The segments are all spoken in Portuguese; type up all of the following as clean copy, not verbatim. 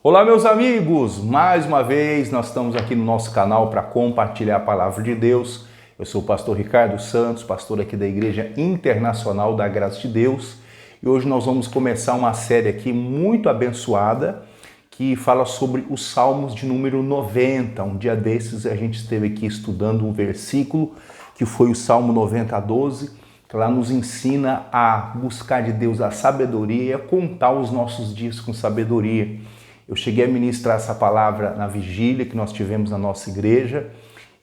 Olá, meus amigos! Mais uma vez nós estamos aqui no nosso canal para compartilhar a palavra de Deus. Eu sou o pastor Ricardo Santos, pastor aqui da Igreja Internacional da Graça de Deus. E hoje nós vamos começar uma série aqui muito abençoada que fala sobre os Salmos de número 90. Um dia desses a gente esteve aqui estudando um versículo que foi o Salmo 90:12, que lá nos ensina a buscar de Deus a sabedoria e a contar os nossos dias com sabedoria. Eu cheguei a ministrar essa palavra na vigília que nós tivemos na nossa igreja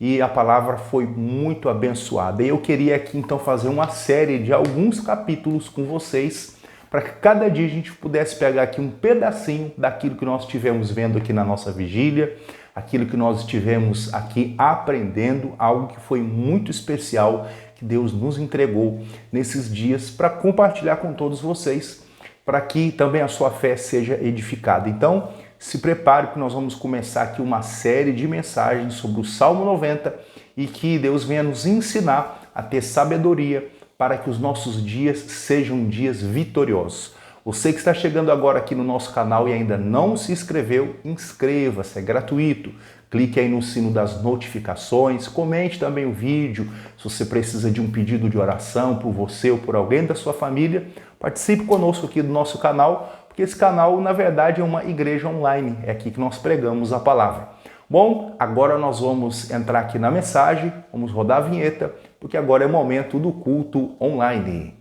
e a palavra foi muito abençoada. E eu queria aqui então fazer uma série de alguns capítulos com vocês para que cada dia a gente pudesse pegar aqui um pedacinho daquilo que nós estivemos vendo aqui na nossa vigília, aquilo que nós estivemos aqui aprendendo, algo que foi muito especial que Deus nos entregou nesses dias para compartilhar com todos vocês, para que também a sua fé seja edificada. Então, se prepare que nós vamos começar aqui uma série de mensagens sobre o Salmo 90 e que Deus venha nos ensinar a ter sabedoria para que os nossos dias sejam dias vitoriosos. Você que está chegando agora aqui no nosso canal e ainda não se inscreveu, inscreva-se, é gratuito. Clique aí no sino das notificações, comente também o vídeo. Se você precisa de um pedido de oração por você ou por alguém da sua família, participe conosco aqui do nosso canal, porque esse canal, na verdade, é uma igreja online. É aqui que nós pregamos a palavra. Bom, agora nós vamos entrar aqui na mensagem, vamos rodar a vinheta, porque agora é o momento do culto online.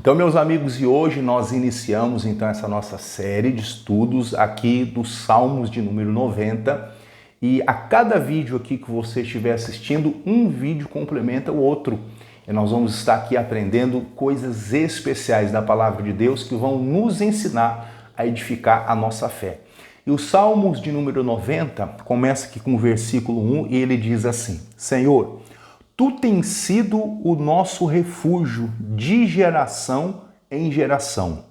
Então, meus amigos, e hoje nós iniciamos então essa nossa série de estudos aqui dos Salmos de número 90. E a cada vídeo aqui que você estiver assistindo, um vídeo complementa o outro. E nós vamos estar aqui aprendendo coisas especiais da palavra de Deus que vão nos ensinar a edificar a nossa fé. E os Salmos de número 90 começa aqui com o versículo 1 e ele diz assim: Senhor, Tu tens sido o nosso refúgio de geração em geração.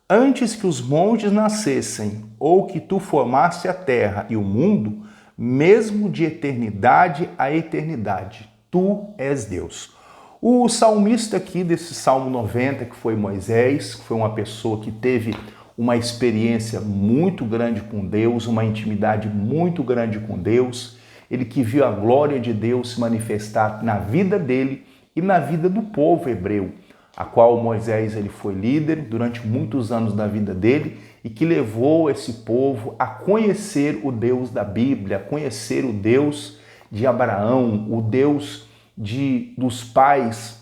Antes que os montes nascessem, ou que Tu formaste a terra e o mundo, mesmo de eternidade a eternidade, Tu és Deus. O salmista aqui desse Salmo 90, que foi Moisés, que foi uma pessoa que teve uma experiência muito grande com Deus, uma intimidade muito grande com Deus, ele que viu a glória de Deus se manifestar na vida dele e na vida do povo hebreu, a qual Moisés ele foi líder durante muitos anos da vida dele e que levou esse povo a conhecer o Deus da Bíblia, a conhecer o Deus de Abraão, o Deus dos pais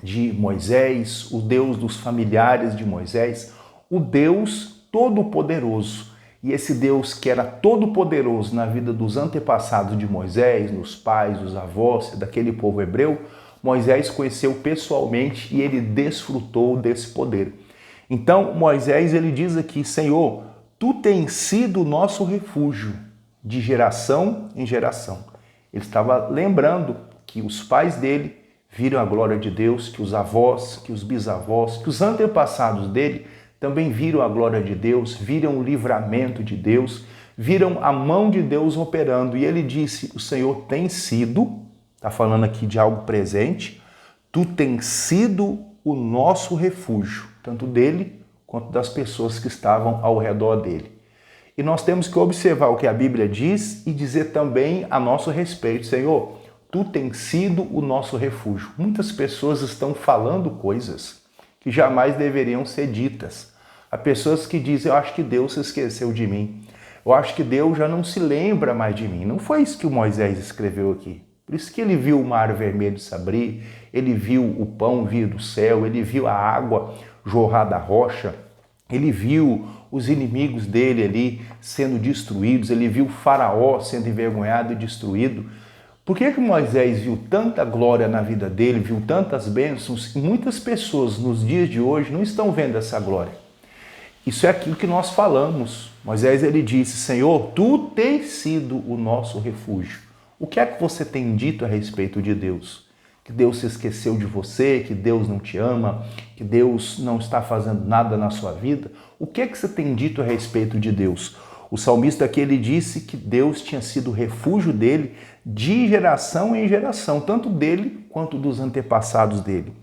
de Moisés, o Deus dos familiares de Moisés, o Deus Todo-Poderoso. E esse Deus que era todo-poderoso na vida dos antepassados de Moisés, nos pais, os avós, daquele povo hebreu, Moisés conheceu pessoalmente e ele desfrutou desse poder. Então Moisés ele diz aqui: Senhor, Tu tens sido o nosso refúgio de geração em geração. Ele estava lembrando que os pais dele viram a glória de Deus, que os avós, que os bisavós, que os antepassados dele também viram a glória de Deus, viram o livramento de Deus, viram a mão de Deus operando. E ele disse: o Senhor tem sido, está falando aqui de algo presente, Tu tens sido o nosso refúgio, tanto dele quanto das pessoas que estavam ao redor dele. E nós temos que observar o que a Bíblia diz e dizer também a nosso respeito: Senhor, Tu tens sido o nosso refúgio. Muitas pessoas estão falando coisas que jamais deveriam ser ditas. Há pessoas que dizem: eu acho que Deus se esqueceu de mim. Eu acho que Deus já não se lembra mais de mim. Não foi isso que o Moisés escreveu aqui. Por isso que ele viu o mar vermelho se abrir, ele viu o pão vir do céu, ele viu a água jorrar da rocha, ele viu os inimigos dele ali sendo destruídos, ele viu o faraó sendo envergonhado e destruído. Por que Moisés viu tanta glória na vida dele, viu tantas bênçãos, e muitas pessoas nos dias de hoje não estão vendo essa glória? Isso é aquilo que nós falamos. Moisés ele disse: Senhor, Tu tens sido o nosso refúgio. O que é que você tem dito a respeito de Deus? Que Deus se esqueceu de você, que Deus não te ama, que Deus não está fazendo nada na sua vida? O que é que você tem dito a respeito de Deus? O salmista aqui ele disse que Deus tinha sido o refúgio dele de geração em geração, tanto dele quanto dos antepassados dele.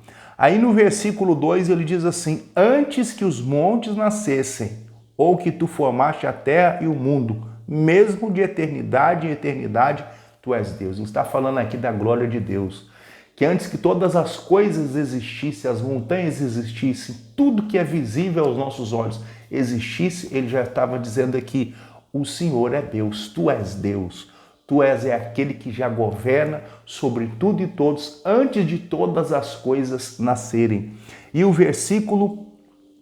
Aí no versículo 2 ele diz assim: antes que os montes nascessem, ou que tu formaste a terra e o mundo, mesmo de eternidade em eternidade, tu és Deus. Ele está falando aqui da glória de Deus. Que antes que todas as coisas existissem, as montanhas existissem, tudo que é visível aos nossos olhos existisse, ele já estava dizendo aqui: o Senhor é Deus, tu és Deus. Tu és aquele que já governa sobre tudo e todos, antes de todas as coisas nascerem. E o versículo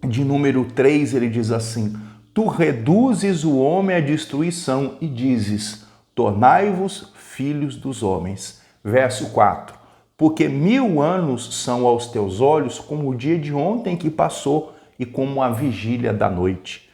de número 3, ele diz assim: tu reduzes o homem à destruição e dizes: tornai-vos filhos dos homens. Verso 4: porque 1000 anos são aos teus olhos como o dia de ontem que passou e como a vigília da noite.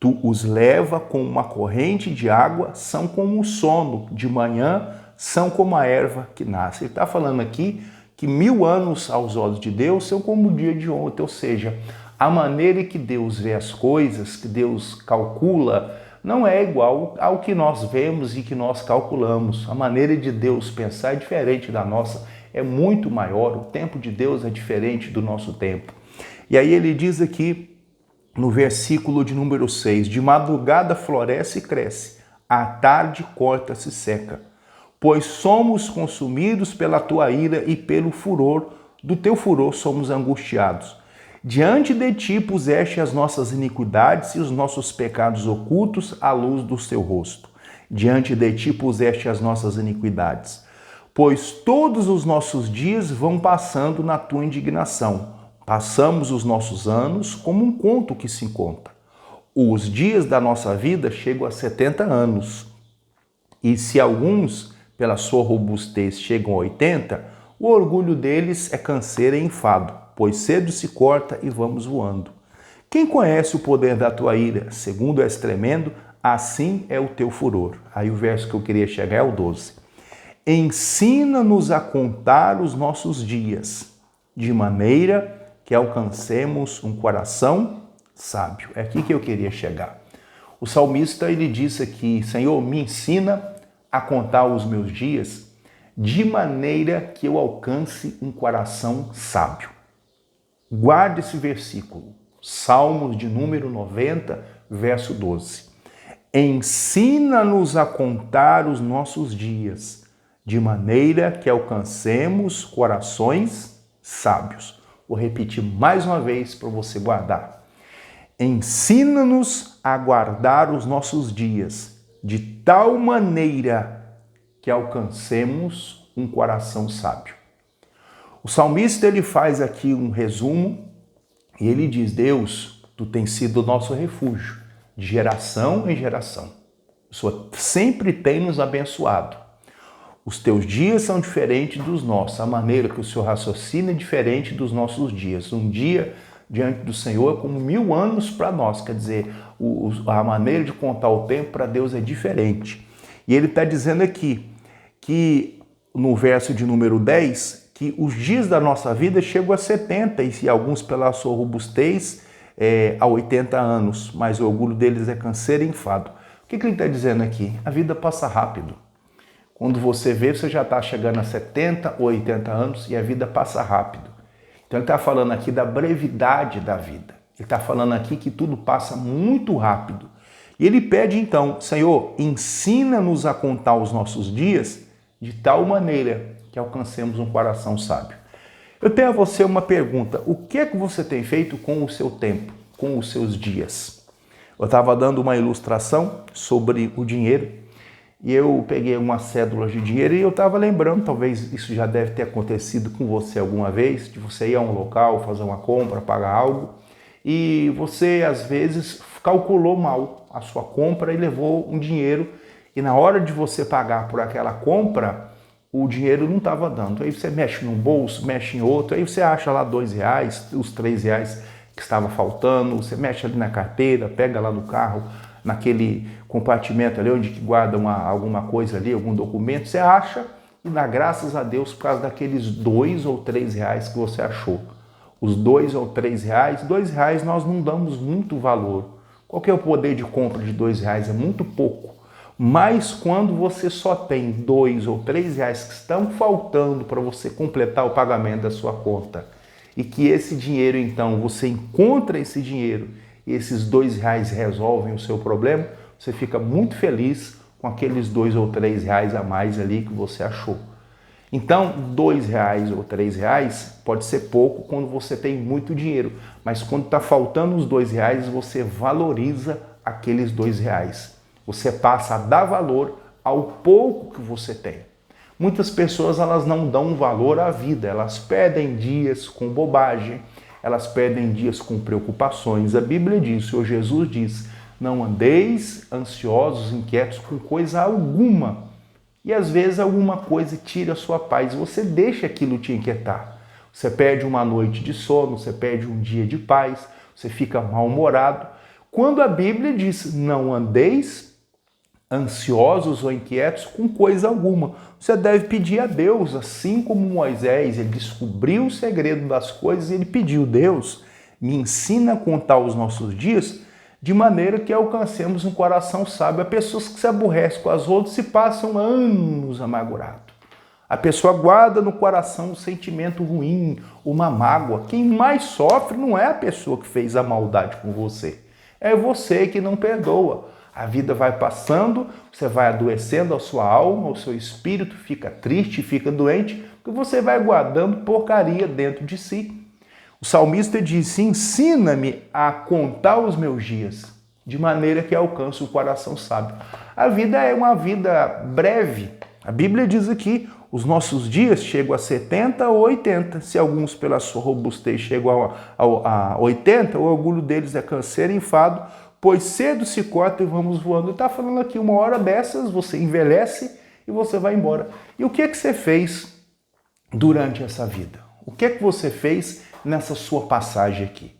Tu os leva como uma corrente de água, são como o sono de manhã, são como a erva que nasce. Ele está falando aqui que 1000 anos aos olhos de Deus são como o dia de ontem, ou seja, a maneira que Deus vê as coisas, que Deus calcula, não é igual ao que nós vemos e que nós calculamos. A maneira de Deus pensar é diferente da nossa, é muito maior. O tempo de Deus é diferente do nosso tempo. E aí ele diz aqui, no versículo de número 6, de madrugada floresce e cresce, à tarde corta-se e seca. Pois somos consumidos pela tua ira e pelo furor, do teu furor somos angustiados. Diante de ti puseste as nossas iniquidades e os nossos pecados ocultos à luz do teu rosto. Diante de ti puseste as nossas iniquidades. Pois todos os nossos dias vão passando na tua indignação. Passamos os nossos anos como um conto que se conta. Os dias da nossa vida chegam a 70 anos. E se alguns, pela sua robustez, chegam a 80, o orgulho deles é canseiro e enfado, pois cedo se corta e vamos voando. Quem conhece o poder da tua ira? Segundo és tremendo, assim é o teu furor. Aí o verso que eu queria chegar é o 12. Ensina-nos a contar os nossos dias, de maneira que alcancemos um coração sábio. É aqui que eu queria chegar. O salmista, ele disse aqui: Senhor, me ensina a contar os meus dias de maneira que eu alcance um coração sábio. Guarde esse versículo, Salmos de número 90, verso 12. Ensina-nos a contar os nossos dias, de maneira que alcancemos corações sábios. Vou repetir mais uma vez para você guardar. Ensina-nos a guardar os nossos dias, de tal maneira que alcancemos um coração sábio. O salmista, ele faz aqui um resumo e ele diz: Deus, tu tens sido o nosso refúgio, de geração em geração. O Senhor sempre tem nos abençoado. Os teus dias são diferentes dos nossos. A maneira que o Senhor raciocina é diferente dos nossos dias. Um dia diante do Senhor é como 1000 anos para nós. Quer dizer, a maneira de contar o tempo para Deus é diferente. E ele está dizendo aqui que, no verso de número 10, que os dias da nossa vida chegam a 70, e alguns pela sua robustez a 80 anos, mas o orgulho deles é canseiro e enfado. O que ele está dizendo aqui? A vida passa rápido. Quando você vê, você já está chegando a 70 ou 80 anos e a vida passa rápido. Então ele está falando aqui da brevidade da vida. Ele está falando aqui que tudo passa muito rápido. E ele pede então: Senhor, ensina-nos a contar os nossos dias de tal maneira que alcancemos um coração sábio. Eu tenho a você uma pergunta: o que é que você tem feito com o seu tempo, com os seus dias? Eu estava dando uma ilustração sobre o dinheiro e eu peguei uma cédula de dinheiro e eu estava lembrando, talvez isso já deve ter acontecido com você alguma vez, de você ir a um local, fazer uma compra, pagar algo, e você às vezes calculou mal a sua compra e levou um dinheiro, e na hora de você pagar por aquela compra, o dinheiro não estava dando. Aí você mexe num bolso, mexe em outro, aí você acha lá R$2, os R$3 que estava faltando, você mexe ali na carteira, pega lá no carro, naquele compartimento ali onde guarda alguma coisa ali, algum documento, você acha e dá graças a Deus por causa daqueles R$2 ou R$3 que você achou. Os R$2 ou R$3, R$2 nós não damos muito valor. Qual que é o poder de compra de R$2? É muito pouco. Mas quando você só tem R$2 ou R$3 que estão faltando para você completar o pagamento da sua conta e que esse dinheiro, então, você encontra esse dinheiro e esses R$ 2 resolvem o seu problema, você fica muito feliz com aqueles R$ 2 ou R$ 3 a mais ali que você achou. Então, R$ 2 ou R$ 3 pode ser pouco quando você tem muito dinheiro, mas quando está faltando os R$ 2, você valoriza aqueles R$ 2. Você passa a dar valor ao pouco que você tem. Muitas pessoas elas não dão valor à vida, elas perdem dias com bobagem, elas perdem dias com preocupações. A Bíblia diz, o Senhor Jesus diz, não andeis ansiosos, inquietos com coisa alguma. E às vezes alguma coisa tira a sua paz, você deixa aquilo te inquietar. Você perde uma noite de sono, você perde um dia de paz, você fica mal-humorado. Quando a Bíblia diz, não andeis ansiosos ou inquietos com coisa alguma, você deve pedir a Deus, assim como Moisés, ele descobriu o segredo das coisas e ele pediu, Deus, me ensina a contar os nossos dias, de maneira que alcancemos um coração sábio. Há pessoas que se aborrecem com as outras e passam anos amargurados. A pessoa guarda no coração um sentimento ruim, uma mágoa. Quem mais sofre não é a pessoa que fez a maldade com você. É você que não perdoa. A vida vai passando, você vai adoecendo a sua alma, o seu espírito fica triste, fica doente, porque você vai guardando porcaria dentro de si. O salmista disse, ensina-me a contar os meus dias, de maneira que alcance o coração sábio. A vida é uma vida breve. A Bíblia diz aqui, os nossos dias chegam a 70 ou 80. Se alguns pela sua robustez chegam a 80, o orgulho deles é canseiro e enfado, pois cedo se corta e vamos voando. Está falando aqui, uma hora dessas você envelhece e você vai embora. E o que é que você fez durante essa vida? O que é que você fez nessa sua passagem aqui?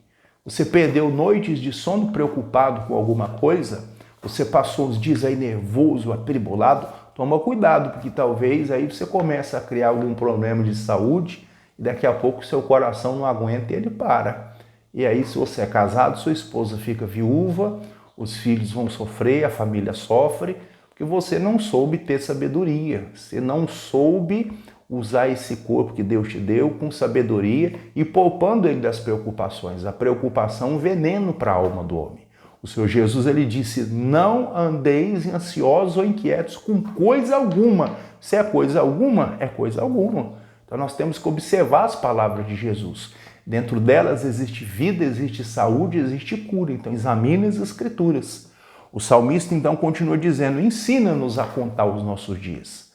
Você perdeu noites de sono preocupado com alguma coisa? Você passou uns dias aí nervoso, atribulado? Toma cuidado, porque talvez aí você comece a criar algum problema de saúde e daqui a pouco seu coração não aguenta e ele para. E aí, se você é casado, sua esposa fica viúva, os filhos vão sofrer, a família sofre, porque você não soube ter sabedoria, você não soube usar esse corpo que Deus te deu com sabedoria e poupando ele das preocupações. A preocupação é um veneno para a alma do homem. O Senhor Jesus ele disse, não andeis ansiosos ou inquietos com coisa alguma. Se é coisa alguma, é coisa alguma. Então nós temos que observar as palavras de Jesus. Dentro delas existe vida, existe saúde, existe cura. Então examine as Escrituras. O salmista então continua dizendo, ensina-nos a contar os nossos dias.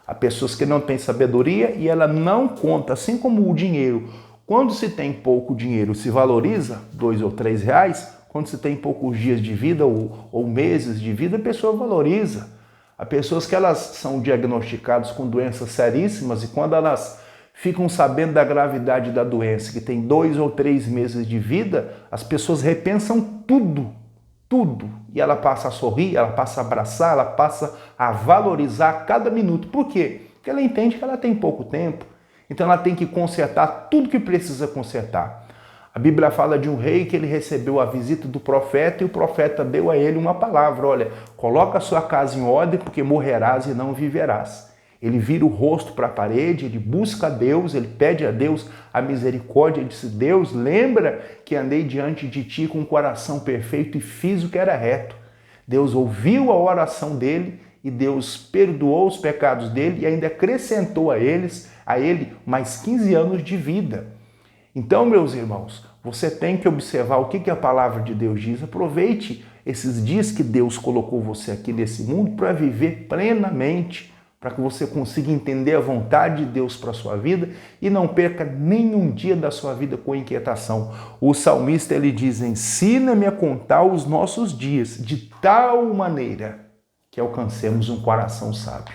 Há pessoas que não têm sabedoria e ela não conta, assim como o dinheiro. Quando se tem pouco dinheiro, se valoriza R$ 2 ou R$ 3. Quando se tem poucos dias de vida ou meses de vida, a pessoa valoriza. Há pessoas que elas são diagnosticadas com doenças seríssimas e quando elas ficam sabendo da gravidade da doença, que tem 2 ou 3 meses de vida, as pessoas repensam tudo. E ela passa a sorrir, ela passa a abraçar, ela passa a valorizar cada minuto. Por quê? Porque ela entende que ela tem pouco tempo. Então ela tem que consertar tudo que precisa consertar. A Bíblia fala de um rei que ele recebeu a visita do profeta e o profeta deu a ele uma palavra. Olha, coloca a sua casa em ordem porque morrerás e não viverás. Ele vira o rosto para a parede, ele busca a Deus, ele pede a Deus a misericórdia. Ele disse, Deus, lembra que andei diante de ti com um coração perfeito e fiz o que era reto. Deus ouviu a oração dele e Deus perdoou os pecados dele e ainda acrescentou a ele mais 15 anos de vida. Então, meus irmãos, você tem que observar o que a palavra de Deus diz. Aproveite esses dias que Deus colocou você aqui nesse mundo para viver plenamente, para que você consiga entender a vontade de Deus para a sua vida e não perca nenhum dia da sua vida com inquietação. O salmista ele diz, ensina-me a contar os nossos dias de tal maneira que alcancemos um coração sábio.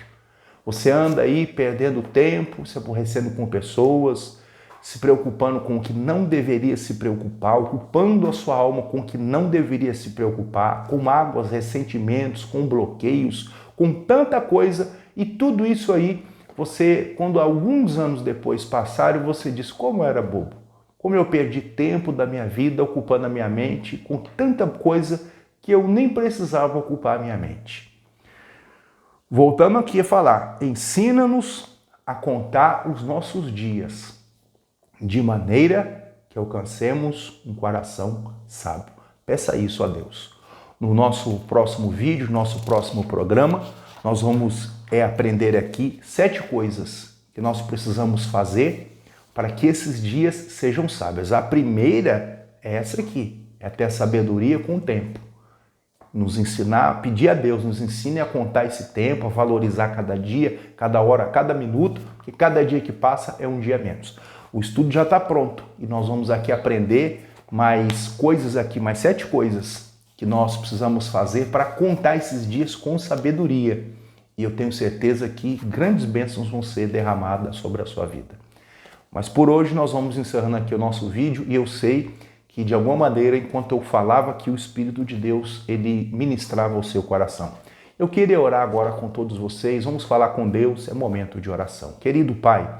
Você anda aí perdendo tempo, se aborrecendo com pessoas, se preocupando com o que não deveria se preocupar, ocupando a sua alma com o que não deveria se preocupar, com mágoas, ressentimentos, com bloqueios, com tanta coisa, e tudo isso aí, você, quando alguns anos depois passarem, você diz, como eu era bobo, como eu perdi tempo da minha vida ocupando a minha mente com tanta coisa que eu nem precisava ocupar a minha mente. Voltando aqui a falar, ensina-nos a contar os nossos dias. de maneira que alcancemos um coração sábio. Peça isso a Deus. No nosso próximo vídeo, nosso próximo programa, nós vamos aprender aqui 7 coisas que nós precisamos fazer para que esses dias sejam sábios. A primeira é essa aqui, é ter sabedoria com o tempo. Nos ensinar, pedir a Deus, nos ensine a contar esse tempo, a valorizar cada dia, cada hora, cada minuto, porque cada dia que passa é um dia menos. O estudo já está pronto e nós vamos aqui aprender mais coisas aqui, mais 7 coisas que nós precisamos fazer para contar esses dias com sabedoria. E eu tenho certeza que grandes bênçãos vão ser derramadas sobre a sua vida. Mas por hoje nós vamos encerrando aqui o nosso vídeo e eu sei que de alguma maneira, enquanto eu falava aqui, o Espírito de Deus, ele ministrava o seu coração. Eu queria orar agora com todos vocês, vamos falar com Deus, é momento de oração. Querido Pai,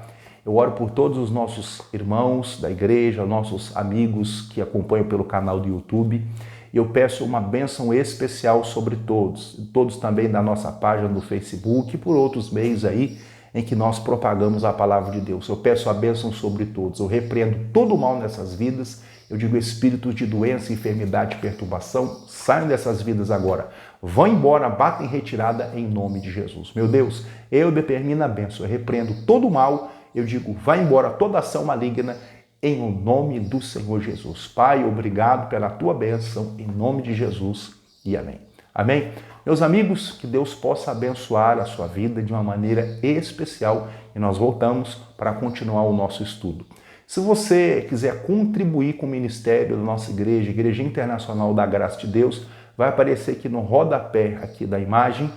eu oro por todos os nossos irmãos da igreja, nossos amigos que acompanham pelo canal do YouTube. Eu peço uma bênção especial sobre todos também da nossa página do Facebook e por outros meios aí em que nós propagamos a palavra de Deus. Eu peço a bênção sobre todos, eu repreendo todo o mal nessas vidas. Eu digo, espíritos de doença, enfermidade, perturbação, saiam dessas vidas agora. Vão embora, batem em retirada em nome de Jesus. Meu Deus, eu determino a bênção, eu repreendo todo o mal. Eu digo, vai embora toda ação maligna em nome do Senhor Jesus. Pai, obrigado pela tua bênção, em nome de Jesus e amém. Amém? Meus amigos, que Deus possa abençoar a sua vida de uma maneira especial e nós voltamos para continuar o nosso estudo. Se você quiser contribuir com o ministério da nossa igreja, Igreja Internacional da Graça de Deus, vai aparecer aqui no rodapé aqui da imagem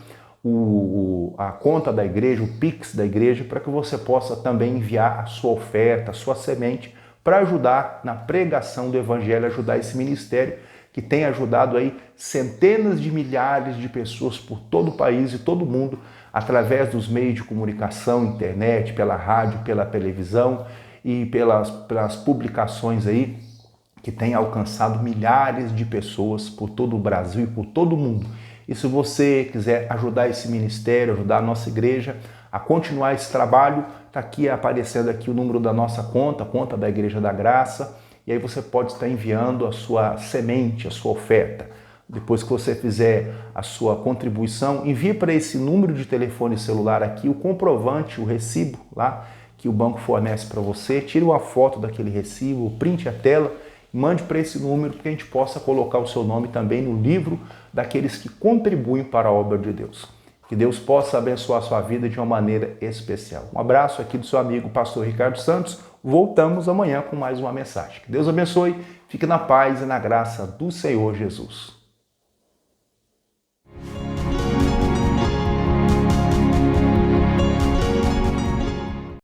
a conta da igreja, o Pix da igreja, para que você possa também enviar a sua oferta, a sua semente, para ajudar na pregação do Evangelho, ajudar esse ministério que tem ajudado aí centenas de milhares de pessoas por todo o país e todo o mundo, através dos meios de comunicação, internet, pela rádio, pela televisão, e pelas publicações aí que tem alcançado milhares de pessoas por todo o Brasil e por todo o mundo. E se você quiser ajudar esse ministério, ajudar a nossa igreja a continuar esse trabalho, está aqui aparecendo aqui o número da nossa conta, a conta da Igreja da Graça, e aí você pode estar enviando a sua semente, a sua oferta. Depois que você fizer a sua contribuição, envie para esse número de telefone celular aqui o comprovante, o recibo lá, que o banco fornece para você, tire uma foto daquele recibo, printe a tela, mande para esse número para que a gente possa colocar o seu nome também no livro daqueles que contribuem para a obra de Deus. Que Deus possa abençoar a sua vida de uma maneira especial. Um abraço aqui do seu amigo pastor Ricardo Santos. Voltamos amanhã com mais uma mensagem. Que Deus abençoe, fique na paz e na graça do Senhor Jesus.